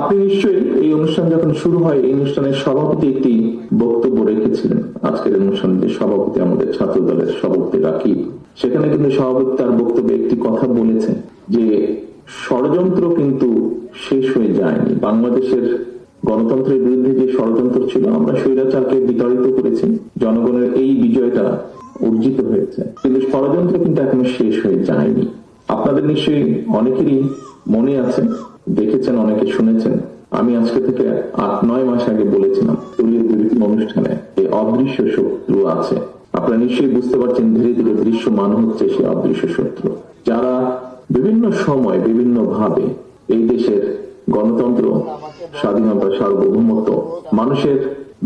আপনি নিশ্চয়ই এই অনুষ্ঠান যখন শুরু হয় এই অনুষ্ঠানের সভাপতি একটি বক্তব্য রেখেছিলেন। আজকের অনুষ্ঠানের যে সভাপতি আমাদের ছাত্র দলের সভাপতি রাকিব, সেখানে কিন্তু সভাপতি তার বক্তব্যে একটি কথা বলেছেন যে ষড়যন্ত্র কিন্তু শেষ হয়ে যায়নি। বাংলাদেশের গণতন্ত্রের বিরুদ্ধে যে ষড়যন্ত্র ছিল, আমরা স্বৈরাচারকে বিতাড়িত করেছি, জনগণের এই বিজয়টা অর্জিত হয়েছে, কিন্তু ষড়যন্ত্র কিন্তু এখনো শেষ হয়ে যায়নি। আপনাদের নিশ্চয়ই অনেকেরই মনে আছে, দেখেছেন, অনেকে শুনেছেন, আমি আজকে থেকে 8-9 মাস আগে বলেছিলাম দলীয় বিভিন্ন অনুষ্ঠানে এই অদৃশ্য শত্রু আছে। আপনারা নিশ্চয়ই বুঝতে পারছেন ধীরে ধীরে দৃশ্যমান হচ্ছে সেই অদৃশ্য শত্রু, যারা বিভিন্ন সময় বিভিন্ন ভাবে এই দেশের গণতন্ত্র, স্বাধীনতা, সার্বভৌমত্ব, মানুষের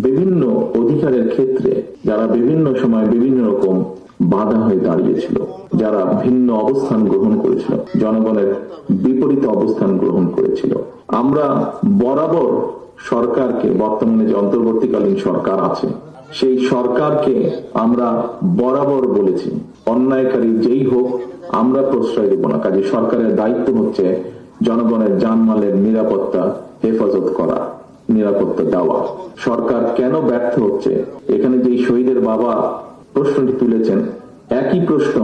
বিভিন্ন অধিকারের ক্ষেত্রে যারা বিভিন্ন সময় বিভিন্ন রকম বাধা হয়ে দাঁড়িয়েছিল, যারা ভিন্ন অবস্থান গ্রহণ করেছিল, জনগণের বিপরীত অবস্থান গ্রহণ করেছিল। আমরা বরাবর সরকারকে, বর্তমানে যে অন্তর্বর্তীকালীন সরকার আছে সেই সরকারকে আমরা বরাবর বলেছি অন্যায়কারী যেই হোক আমরা প্রশ্রয় দেব না। কাজে সরকারের দায়িত্ব হচ্ছে জনগণের জানমালের নিরাপত্তা হেফাজত করা, নিরাপত্তা দেওয়া। সরকার কেন ব্যর্থ হচ্ছে, এখানে যে শহীদের বাবা প্রশ্নটি তুলেছেন, একই প্রশ্ন,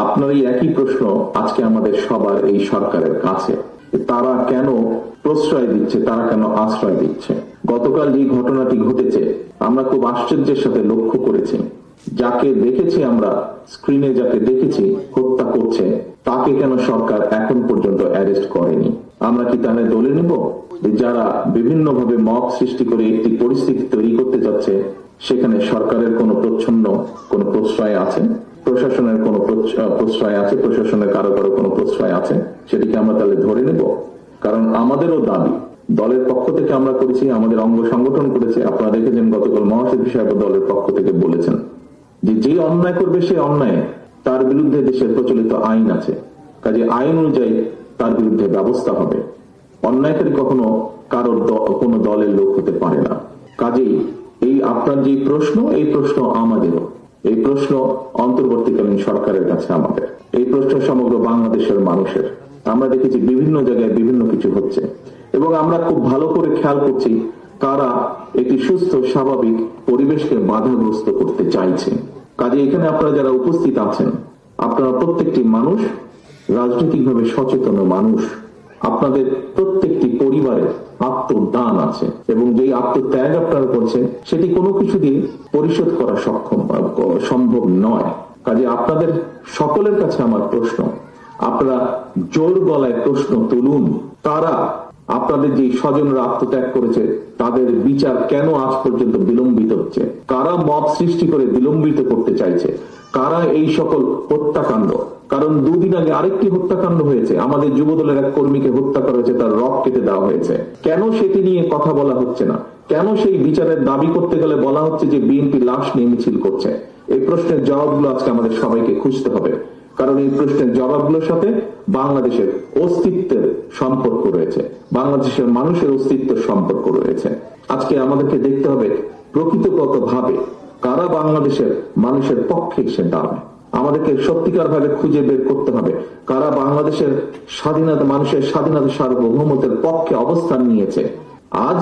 আপনারই একই প্রশ্ন আজকে আমাদের সবার এই সরকারের কাছে। তারা কেন প্রশ্রয় দিচ্ছে, তারা কেন আশ্রয় দিচ্ছে? গতকাল যে ঘটনাটি ঘটেছে আমরা খুব আশ্চর্যের সাথে লক্ষ্য করেছি। যাকে দেখেছি আমরা স্ক্রিনে, যাকে দেখেছি হত্যা করছে, তাকে কেন সরকার এখন পর্যন্ত অ্যারেস্ট করেনি? আমরা কি তাহলে দলে নেব যারা বিভিন্ন ভাবে মব সৃষ্টি করে একটি পরিস্থিতি তৈরি করতে যাচ্ছে, সেখানে সরকারের কোন প্রচ্ছন্ন কোন প্রশ্রয় আছে, প্রশাসনের কোন প্রশ্রয় আছে, প্রশাসনের কারো কারো কোন প্রশ্রয় আছে, সেটিকে আমরা তাহলে ধরে নেব? কারণ আমাদেরও দাবি, দলের পক্ষ থেকে আমরা করেছি, আমাদের অঙ্গ সংগঠন করেছে। আপনারা দেখেছেন গতকাল মহাসচিব সাহেব দলের পক্ষ থেকে বলেছেন যে অন্যায় করবে সে অন্যায়, তার বিরুদ্ধে দেশের প্রচলিত আইন আছে, কাজে আইন অনুযায়ী তার বিরুদ্ধে ব্যবস্থা হবে। অন্যায়কারী কখনো কারোর কোনো দলের লোক হতে পারে না। কাজেই এই আপনার যে প্রশ্ন, এই প্রশ্ন আমাদেরও, এই প্রশ্ন অন্তর্বর্তীকালীন সরকারের কাছে আমাদের, এই প্রশ্ন সমগ্র বাংলাদেশের মানুষের। আমরা দেখেছি বিভিন্ন জায়গায় বিভিন্ন কিছু হচ্ছে এবং আমরা খুব ভালো করে খেয়াল করছি কারা একটি সুস্থ স্বাভাবিক পরিবেশকে বাধাগ্রস্ত করতে চাইছে। কাজে এখানে আপনারা যারা উপস্থিত আছেন, আপনারা প্রত্যেকটি মানুষ রাজনৈতিকভাবে সচেতন মানুষ, আপনাদের প্রত্যেকটি পরিবারের আত্মদান আছে এবং যেই আত্মত্যাগ আপনারা করছেন সেটি কোনো কিছু দিয়ে পরিশোধ করা সম্ভব নয়। কাজে আপনাদের সকলের কাছে আমার প্রশ্ন, আপনারা জোর গলায় প্রশ্ন তুলুন, তারা আপনাদের যে স্বজনরা আত্মত্যাগ করেছে তাদের বিচার কেন আজ পর্যন্ত বিলম্বিত হচ্ছে? কারা মব সৃষ্টি করে বিলম্বিত করতে চাইছে? কারা এই সকল হত্যাকাণ্ড? কারণ দুদিন আগে আরেকটি হত্যাকাণ্ড হয়েছে, আমাদের যুবদলের এক কর্মীকে হত্যা করা হয়েছে, তার রক কেটে দেওয়া হয়েছে। কেন সেটি নিয়ে কথা বলা হচ্ছে না? কেন সেই বিচারের দাবি করতে গেলে বলা হচ্ছে যে বিএনপি লাশ নিয়ে মিছিল করছে? এই প্রশ্নের জবাবগুলো আজকে আমাদের সবাইকে খুঁজতে হবে, কারণ এই প্রশ্নের জবাবগুলোর সাথে বাংলাদেশের অস্তিত্বের সম্পর্ক রয়েছে, বাংলাদেশের মানুষের অস্তিত্বের সম্পর্ক রয়েছে। আজকে আমাদেরকে দেখতে হবে প্রকৃতগতভাবে কারা বাংলাদেশের মানুষের পক্ষে এসে দাঁড়ায়। আমাদেরকে সত্যিকার ভাবে খুঁজে বের করতে হবে কারা বাংলাদেশের স্বাধীনতা, মানুষের স্বাধীনতা, সার্বভৌমত্বের পক্ষে অবস্থান নিয়েছে আজ,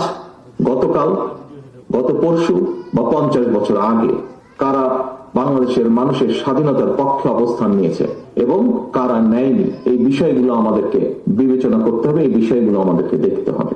গতকাল, গত পরশু বা 50 বছর আগে। কারা বাংলাদেশের মানুষের স্বাধীনতার পক্ষে অবস্থান নিয়েছে এবং কারা নেয়নি, এই বিষয়গুলো আমাদেরকে বিবেচনা করতে হবে, এই বিষয়গুলো আমাদেরকে দেখতে হবে।